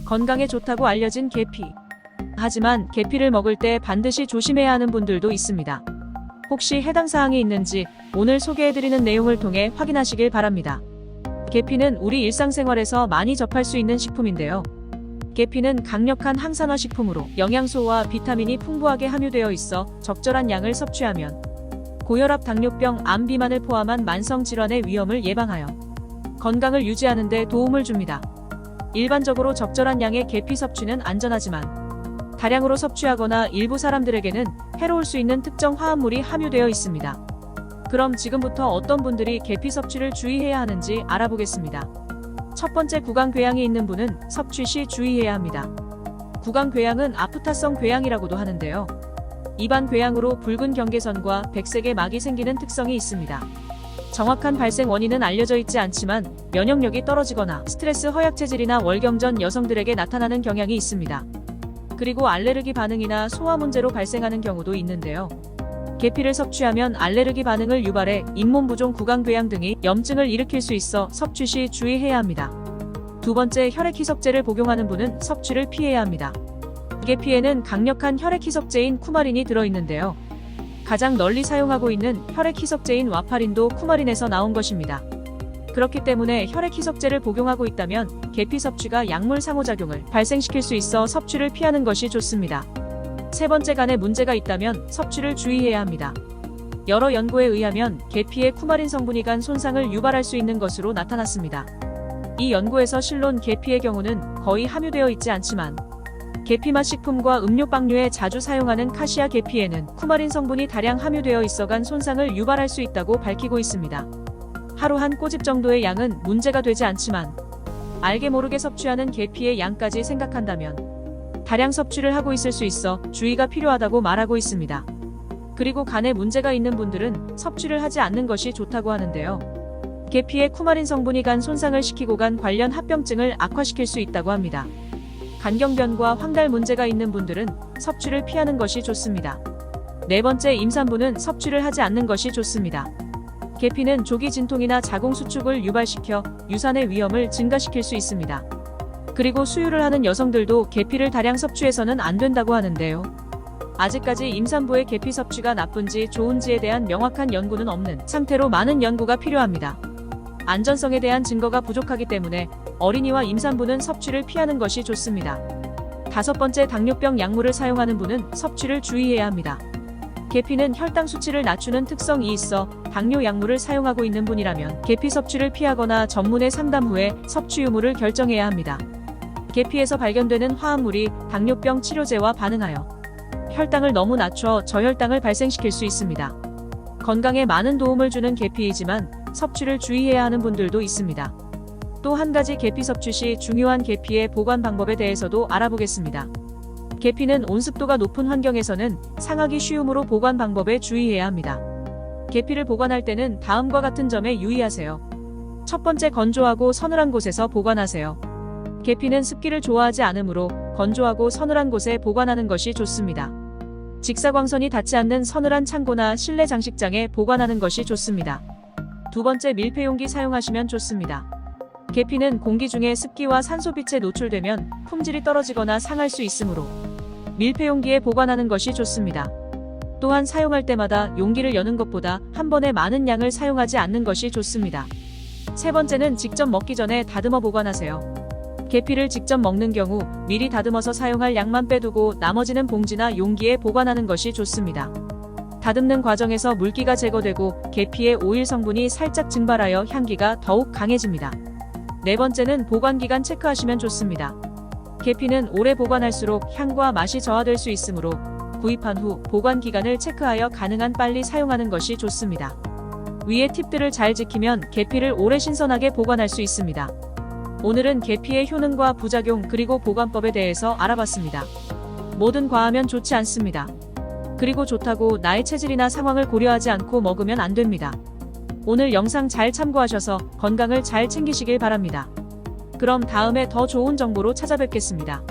건강에 좋다고 알려진 계피. 하지만 계피를 먹을 때 반드시 조심해야 하는 분들도 있습니다. 혹시 해당 사항이 있는지 오늘 소개해드리는 내용을 통해 확인하시길 바랍니다. 계피는 우리 일상생활에서 많이 접할 수 있는 식품인데요. 계피는 강력한 항산화 식품으로 영양소와 비타민이 풍부하게 함유되어 있어 적절한 양을 섭취하면 고혈압, 당뇨병, 암, 비만을 포함한 만성 질환의 위험을 예방하여 건강을 유지하는 데 도움을 줍니다. 일반적으로 적절한 양의 계피 섭취는 안전하지만 다량으로 섭취하거나 일부 사람들에게는 해로울 수 있는 특정 화합물이 함유되어 있습니다. 그럼 지금부터 어떤 분들이 계피 섭취를 주의해야 하는지 알아보겠습니다. 첫 번째, 구강궤양이 있는 분은 섭취 시 주의해야 합니다. 구강궤양은 아프타성 궤양이라고도 하는데요. 입안 궤양으로 붉은 경계선과 백색의 막이 생기는 특성이 있습니다. 정확한 발생 원인은 알려져 있지 않지만 면역력이 떨어지거나 스트레스 허약 체질이나 월경 전 여성들에게 나타나는 경향이 있습니다. 그리고 알레르기 반응이나 소화 문제로 발생하는 경우도 있는데요. 계피를 섭취하면 알레르기 반응을 유발해 잇몸 부종, 구강궤양 등의 염증을 일으킬 수 있어 섭취 시 주의해야 합니다. 두 번째, 혈액희석제를 복용하는 분은 섭취를 피해야 합니다. 계피에는 강력한 혈액희석제인 쿠마린이 들어있는데요. 가장 널리 사용하고 있는 혈액희석제인 와파린도 쿠마린에서 나온 것입니다. 그렇기 때문에 혈액희석제를 복용하고 있다면 계피 섭취가 약물 상호작용을 발생시킬 수 있어 섭취를 피하는 것이 좋습니다. 세 번째, 간에 문제가 있다면 섭취를 주의해야 합니다. 여러 연구에 의하면 계피의 쿠마린 성분이 간 손상을 유발할 수 있는 것으로 나타났습니다. 이 연구에서 실론 계피의 경우는 거의 함유되어 있지 않지만 계피맛 식품과 음료빵류에 자주 사용하는 카시아 계피에는 쿠마린 성분이 다량 함유되어 있어 간 손상을 유발할 수 있다고 밝히고 있습니다. 하루 한 꼬집 정도의 양은 문제가 되지 않지만 알게 모르게 섭취하는 계피의 양까지 생각한다면 다량 섭취를 하고 있을 수 있어 주의가 필요하다고 말하고 있습니다. 그리고 간에 문제가 있는 분들은 섭취를 하지 않는 것이 좋다고 하는데요. 계피의 쿠마린 성분이 간 손상을 시키고 간 관련 합병증을 악화시킬 수 있다고 합니다. 간경변과 황달 문제가 있는 분들은 섭취를 피하는 것이 좋습니다. 네 번째, 임산부는 섭취를 하지 않는 것이 좋습니다. 계피는 조기 진통이나 자궁 수축을 유발시켜 유산의 위험을 증가시킬 수 있습니다. 그리고 수유를 하는 여성들도 계피를 다량 섭취해서는 안 된다고 하는데요. 아직까지 임산부의 계피 섭취가 나쁜지 좋은지에 대한 명확한 연구는 없는 상태로 많은 연구가 필요합니다. 안전성에 대한 증거가 부족하기 때문에 어린이와 임산부는 섭취를 피하는 것이 좋습니다. 다섯 번째, 당뇨병 약물을 사용하는 분은 섭취를 주의해야 합니다. 계피는 혈당 수치를 낮추는 특성이 있어 당뇨 약물을 사용하고 있는 분이라면 계피 섭취를 피하거나 전문의 상담 후에 섭취 유무를 결정해야 합니다. 계피에서 발견되는 화합물이 당뇨병 치료제와 반응하여 혈당을 너무 낮춰 저혈당을 발생시킬 수 있습니다. 건강에 많은 도움을 주는 계피이지만 섭취를 주의해야 하는 분들도 있습니다. 또 한 가지, 계피 섭취 시 중요한 계피의 보관 방법에 대해서도 알아보겠습니다. 계피는 온습도가 높은 환경에서는 상하기 쉬우므로 보관 방법에 주의해야 합니다. 계피를 보관할 때는 다음과 같은 점에 유의하세요. 첫 번째, 건조하고 서늘한 곳에서 보관하세요. 계피는 습기를 좋아하지 않으므로 건조하고 서늘한 곳에 보관하는 것이 좋습니다. 직사광선이 닿지 않는 서늘한 창고나 실내 장식장에 보관하는 것이 좋습니다. 두 번째, 밀폐용기 사용하시면 좋습니다. 계피는 공기 중에 습기와 산소빛에 노출되면 품질이 떨어지거나 상할 수 있으므로 밀폐용기에 보관하는 것이 좋습니다. 또한 사용할 때마다 용기를 여는 것보다 한 번에 많은 양을 사용하지 않는 것이 좋습니다. 세 번째는 직접 먹기 전에 다듬어 보관하세요. 계피를 직접 먹는 경우 미리 다듬어서 사용할 양만 빼두고 나머지는 봉지나 용기에 보관하는 것이 좋습니다. 다듬는 과정에서 물기가 제거되고 계피의 오일 성분이 살짝 증발하여 향기가 더욱 강해집니다. 네 번째는 보관기간 체크하시면 좋습니다. 계피는 오래 보관할수록 향과 맛이 저하될 수 있으므로 구입한 후 보관기간을 체크하여 가능한 빨리 사용하는 것이 좋습니다. 위의 팁들을 잘 지키면 계피를 오래 신선하게 보관할 수 있습니다. 오늘은 계피의 효능과 부작용 그리고 보관법에 대해서 알아봤습니다. 뭐든 과하면 좋지 않습니다. 그리고 좋다고 나의 체질이나 상황을 고려하지 않고 먹으면 안 됩니다. 오늘 영상 잘 참고하셔서 건강을 잘 챙기시길 바랍니다. 그럼 다음에 더 좋은 정보로 찾아뵙겠습니다.